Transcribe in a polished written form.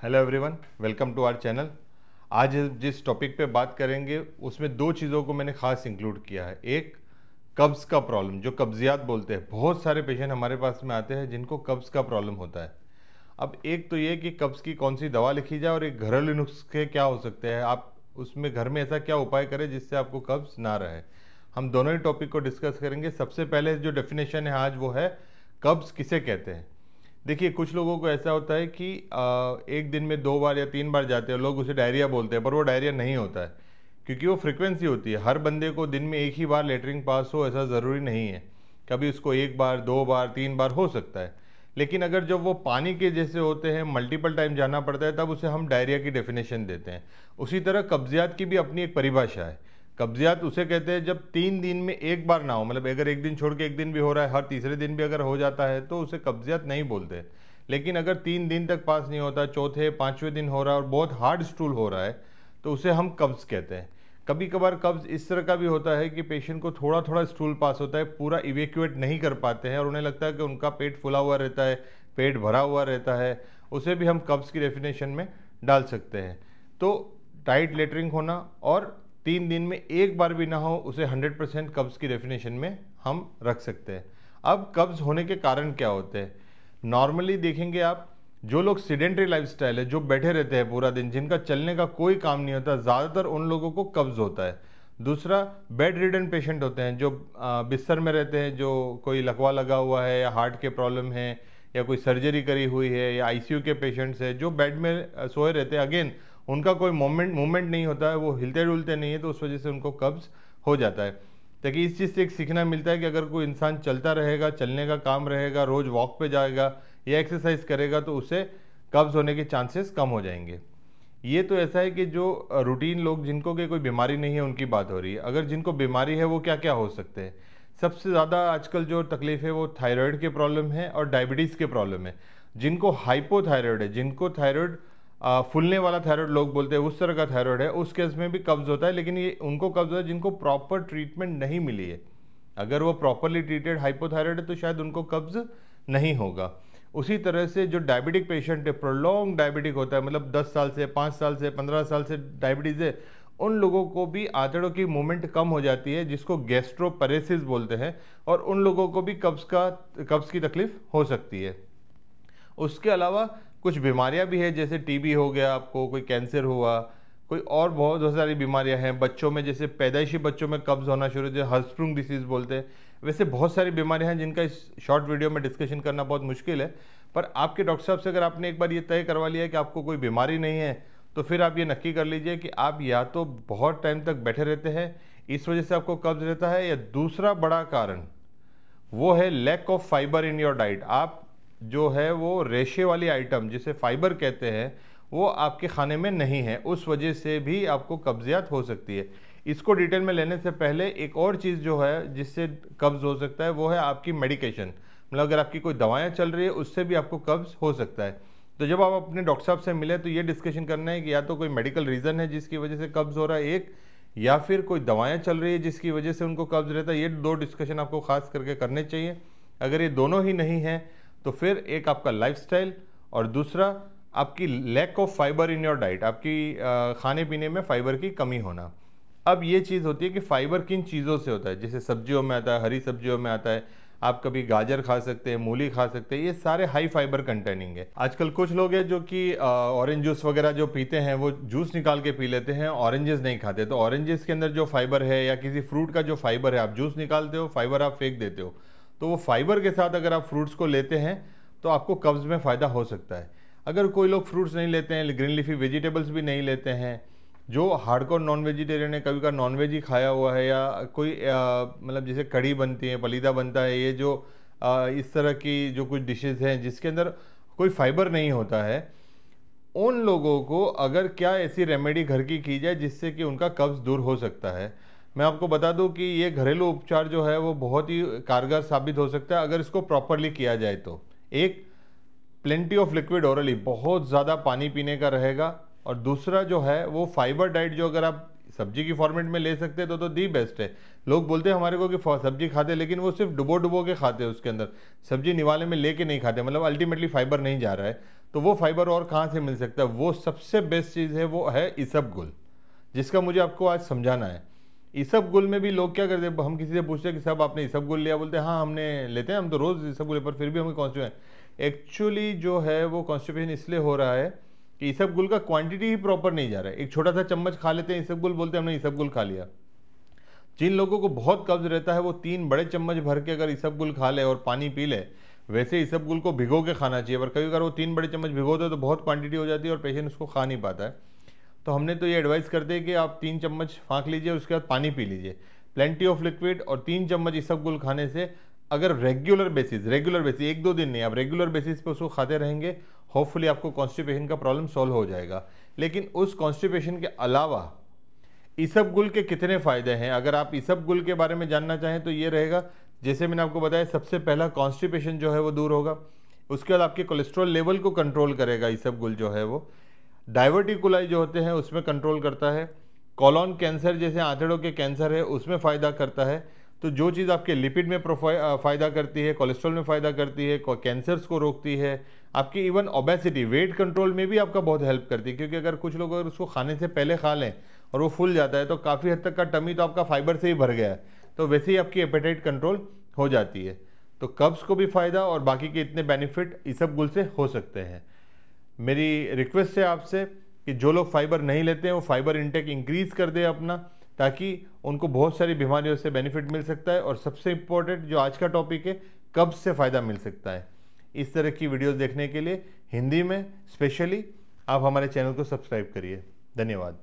Hello everyone, welcome to our channel. आज जिस topic पे बात करेंगे उसमें दो चीज़ों को मैंने खास इंक्लूड किया है। एक, कब्ज़ का प्रॉब्लम, जो कब्जियात बोलते हैं। बहुत सारे पेशेंट हमारे पास में आते हैं जिनको कब्ज़ का प्रॉब्लम होता है। अब एक तो ये कि कब्ज़ की कौन सी दवा लिखी जाए, और एक घरेलू नुस्खे क्या हो सकते हैं, आप उसमें घर में ऐसा क्या उपाय करें जिससे आपको कब्ज़ ना रहे। हम दोनों ही टॉपिक को डिस्कस करेंगे। सबसे पहले जो डेफिनेशन है आज वो है कब्ज़ किसे कहते हैं। देखिए, कुछ लोगों को ऐसा होता है कि एक दिन में 2 बार या 3 बार जाते हैं, लोग उसे डायरिया बोलते हैं, पर वो डायरिया नहीं होता है क्योंकि वो फ्रीक्वेंसी होती है। हर बंदे को दिन में एक ही बार लेटरिन पास हो ऐसा ज़रूरी नहीं है। कभी उसको 1 बार, 2 बार, 3 बार हो सकता है। लेकिन अगर जब वो पानी के जैसे होते हैं, मल्टीपल टाइम जाना पड़ता है, तब उसे हम डायरिया की डेफिनेशन देते हैं। उसी तरह कब्जियात की भी अपनी एक परिभाषा है। कब्जियात उसे कहते हैं जब 3 दिन में 1 बार ना हो, मतलब अगर एक दिन छोड़ के एक दिन भी हो रहा है, हर तीसरे दिन भी अगर हो जाता है तो उसे कब्जियात नहीं बोलते। लेकिन अगर 3 दिन तक पास नहीं होता, चौथे 5वें दिन हो रहा है और बहुत हार्ड स्टूल हो रहा है, तो उसे हम कब्ज़ कहते हैं। कभी कभार कब्ज़ इस तरह का भी होता है कि पेशेंट को थोड़ा थोड़ा स्टूल पास होता है, पूरा इवेक्यूएट नहीं कर पाते हैं और उन्हें लगता है कि उनका पेट फुला हुआ रहता है, पेट भरा हुआ रहता है। उसे भी हम कब्ज़ की डेफिनेशन में डाल सकते हैं। तो टाइट लेटरिंग होना और 3 दिन में 1 बार भी ना हो, उसे 100% कब्ज़ की डेफिनेशन में हम रख सकते हैं। अब कब्ज़ होने के कारण क्या होते हैं? नॉर्मली देखेंगे आप, जो लोग सीडेंट्री लाइफस्टाइल है, जो बैठे रहते हैं पूरा दिन, जिनका चलने का कोई काम नहीं होता, ज़्यादातर उन लोगों को कब्ज़ होता है। दूसरा, बेड रिडन पेशेंट होते हैं, जो बिस्तर में रहते हैं, जो कोई लकवा लगा हुआ है या हार्ट के प्रॉब्लम है या कोई सर्जरी करी हुई है, या आईसीयू के पेशेंट्स हैं जो बेड में सोए रहते हैं। अगेन, उनका कोई मूवमेंट नहीं होता है, वो हिलते डुलते नहीं है, तो उस वजह से उनको कब्ज़ हो जाता है। ताकि इस चीज़ से एक सीखना मिलता है कि अगर कोई इंसान चलता रहेगा, चलने का काम रहेगा, रोज़ वॉक पे जाएगा या एक्सरसाइज करेगा, तो उसे कब्ज़ होने के चांसेस कम हो जाएंगे। ये तो ऐसा है कि जो रूटीन लोग, जिनको कि कोई बीमारी नहीं है, उनकी बात हो रही है। अगर जिनको बीमारी है वो क्या क्या हो सकते हैं? सबसे ज़्यादा आजकल जो तकलीफ है वो थायराइड के प्रॉब्लम है और डायबिटीज़ के प्रॉब्लम है। जिनको हाइपोथायराइड है, जिनको थायराइड फूलने वाला थायराइड लोग बोलते हैं, उस तरह का थायराइड है, उस केस में भी कब्ज़ होता है। लेकिन ये उनको कब्ज़ होता है जिनको प्रॉपर ट्रीटमेंट नहीं मिली है। अगर वो प्रॉपरली ट्रीटेड हाइपोथायराइड है तो शायद उनको कब्ज़ नहीं होगा। उसी तरह से जो डायबिटिक पेशेंट है, प्रोलॉन्ग डायबिटिक होता है, मतलब 10 साल से, 5 साल से, 15 साल से डायबिटीज़ है, उन लोगों को भी आंतड़ों की मूवमेंट कम हो जाती है, जिसको गैस्ट्रोपरेसिस बोलते हैं, और उन लोगों को भी कब्ज़ की तकलीफ हो सकती है। उसके अलावा कुछ बीमारियां भी है, जैसे टीबी हो गया, आपको कोई कैंसर हुआ, कोई और बहुत सारी बीमारियां हैं। बच्चों में जैसे पैदाइशी बच्चों में कब्ज़ होना शुरू, जो हर्स्प्रुंग डिसीज़ बोलते हैं। वैसे बहुत सारी बीमारियां हैं जिनका इस शॉर्ट वीडियो में डिस्कशन करना बहुत मुश्किल है। पर आपके डॉक्टर साहब से अगर आपने एक बार ये तय करवा लिया कि आपको कोई बीमारी नहीं है, तो फिर आप ये नक्की कर लीजिए कि आप या तो बहुत टाइम तक बैठे रहते हैं, इस वजह से आपको कब्ज़ रहता है, या दूसरा बड़ा कारण वो है lack of fibre in your diet. आप जो है वो रेशे वाली आइटम, जिसे फाइबर कहते हैं, वो आपके खाने में नहीं है, उस वजह से भी आपको कब्जियत हो सकती है। इसको डिटेल में लेने से पहले एक और चीज़ जो है जिससे कब्ज़ हो सकता है, वो है आपकी मेडिकेशन। मतलब अगर आपकी कोई दवाएं चल रही है, उससे भी आपको कब्ज़ हो सकता है। तो जब आप अपने डॉक्टर साहब से मिले तो ये डिस्कशन करना है कि या तो कोई मेडिकल रीज़न है जिसकी वजह से कब्ज़ हो रहा है एक, या फिर कोई दवाएं चल रही है जिसकी वजह से उनको कब्ज़ रहता है। ये दो डिस्कशन आपको खास करके करने चाहिए। अगर ये दोनों ही नहीं है तो फिर एक आपका लाइफस्टाइल, और दूसरा आपकी lack of fibre in your diet, आपकी खाने पीने में फाइबर की कमी होना। अब ये चीज़ होती है कि फाइबर किन चीज़ों से होता है। जैसे सब्जियों में आता है, हरी सब्जियों में आता है, आप कभी गाजर खा सकते हैं, मूली खा सकते हैं, ये सारे हाई फाइबर कंटेनिंग है। आजकल कुछ लोग हैं जो कि ऑरेंज जूस वगैरह जो पीते हैं, वो जूस निकाल के पी लेते हैं, ऑरेंजेस नहीं खाते। तो ऑरेंजेस के अंदर जो फाइबर है, या किसी फ्रूट का जो फाइबर है, आप जूस निकालते हो, फाइबर आप फेंक देते हो, तो वो फाइबर के साथ अगर आप फ्रूट्स को लेते हैं तो आपको कब्ज़ में फ़ायदा हो सकता है। अगर कोई लोग फ्रूट्स नहीं लेते हैं, ग्रीन लीफी वेजिटेबल्स भी नहीं लेते हैं, जो हार्डकोर नॉन वेजिटेरियन है, कभी का नॉन वेज ही खाया हुआ है, या कोई मतलब जैसे कढ़ी बनती है, पलीदा बनता है, ये जो इस तरह की जो कुछ डिशेज़ हैं जिसके अंदर कोई फाइबर नहीं होता है, उन लोगों को अगर क्या ऐसी रेमेडी घर की जाए जिससे कि उनका कब्ज़ दूर हो सकता है। मैं आपको बता दूं कि ये घरेलू उपचार जो है वो बहुत ही कारगर साबित हो सकता है अगर इसको प्रॉपरली किया जाए तो। एक, प्लेंटी ऑफ लिक्विड ओरली, बहुत ज़्यादा पानी पीने का रहेगा, और दूसरा जो है वो फाइबर डाइट, जो अगर आप सब्जी की फॉर्मेट में ले सकते हैं तो दी बेस्ट है। लोग बोलते हैं हमारे को कि सब्जी खाते, लेकिन वो सिर्फ डुबो डुबो के खाते हैं, उसके अंदर सब्जी निवाले में लेके नहीं खाते, मतलब अल्टीमेटली फाइबर नहीं जा रहा है। तो वो फाइबर और कहाँ से मिल सकता है? वो सबसे बेस्ट चीज़ है, वो है इसबगुल, जिसका मुझे आपको आज समझाना है। इसबगुल में भी लोग क्या करते हैं, हम किसी से पूछते हैं कि साहब आपने इसबगुल लिया, बोलते हैं हाँ हमने लेते हैं, हम तो रोज़ इसबगुल, पर फिर भी हमें कॉन्स्टिपेशन। एक्चुअली जो है वो कॉन्स्टिपेशन इसलिए हो रहा है कि इसबगुल का क्वांटिटी ही प्रॉपर नहीं जा रहा है। एक छोटा सा चम्मच खा लेते हैं इसबगुल, बोलते हैं हमने इसबगुल खा लिया। जिन लोगों को बहुत कब्ज रहता है वो 3 बड़े चम्मच भर के अगर इसबगुल खा ले और पानी पी ले, वैसे इसबगुल को भिगो के खाना चाहिए। पर कभी कभी वो 3 बड़े चम्मच भिगो दो तो बहुत क्वांटिटी हो जाती है और पेशेंट उसको खा नहीं पाता है। तो हमने तो ये एडवाइस करते हैं कि आप 3 चम्मच फाँक लीजिए, उसके बाद पानी पी लीजिए, प्लेंटी ऑफ लिक्विड, और 3 चम्मच इसबगुल खाने से अगर रेगुलर बेसिस 1-2 दिन नहीं, आप रेगुलर बेसिस पे उसको खाते रहेंगे, होपफुली आपको कॉन्स्टिपेशन का प्रॉब्लम सॉल्व हो जाएगा। लेकिन उस कॉन्स्टिपेशन के अलावा इसबगुल के कितने फ़ायदे हैं, अगर आप इसबगुल के बारे में जानना चाहें तो ये रहेगा। जैसे मैंने आपको बताया, सबसे पहला कॉन्स्टिपेशन जो है वो दूर होगा। उसके बाद आपके कोलेस्ट्रॉल लेवल को कंट्रोल करेगा इसबगुल जो है वो। डाइवर्टिकुलाई जो होते हैं उसमें कंट्रोल करता है। कॉलोन कैंसर जैसे आंतड़ों के कैंसर है उसमें फ़ायदा करता है। तो जो चीज़ आपके लिपिड में फ़ायदा करती है, कोलेस्ट्रॉल में फ़ायदा करती है, कैंसर्स को रोकती है, आपकी इवन ओबेसिटी वेट कंट्रोल में भी आपका बहुत हेल्प करती है। क्योंकि अगर कुछ लोग अगर उसको खाने से पहले खा लें और वो फूल जाता है तो काफ़ी हद तक का टमी तो आपका फाइबर से ही भर गया है, तो वैसे ही आपकी एपेटाइट कंट्रोल हो जाती है। तो कब्ज़ को भी फ़ायदा और बाकी के इतने बेनिफिट इसबगुल से हो सकते हैं। मेरी रिक्वेस्ट है आपसे कि जो लोग फाइबर नहीं लेते हैं वो फाइबर इंटेक इंक्रीज़ कर दें अपना, ताकि उनको बहुत सारी बीमारियों से बेनिफिट मिल सकता है। और सबसे इम्पोर्टेंट जो आज का टॉपिक है, कब्ज़ से फ़ायदा मिल सकता है। इस तरह की वीडियोस देखने के लिए हिंदी में स्पेशली आप हमारे चैनल को सब्सक्राइब करिए। धन्यवाद।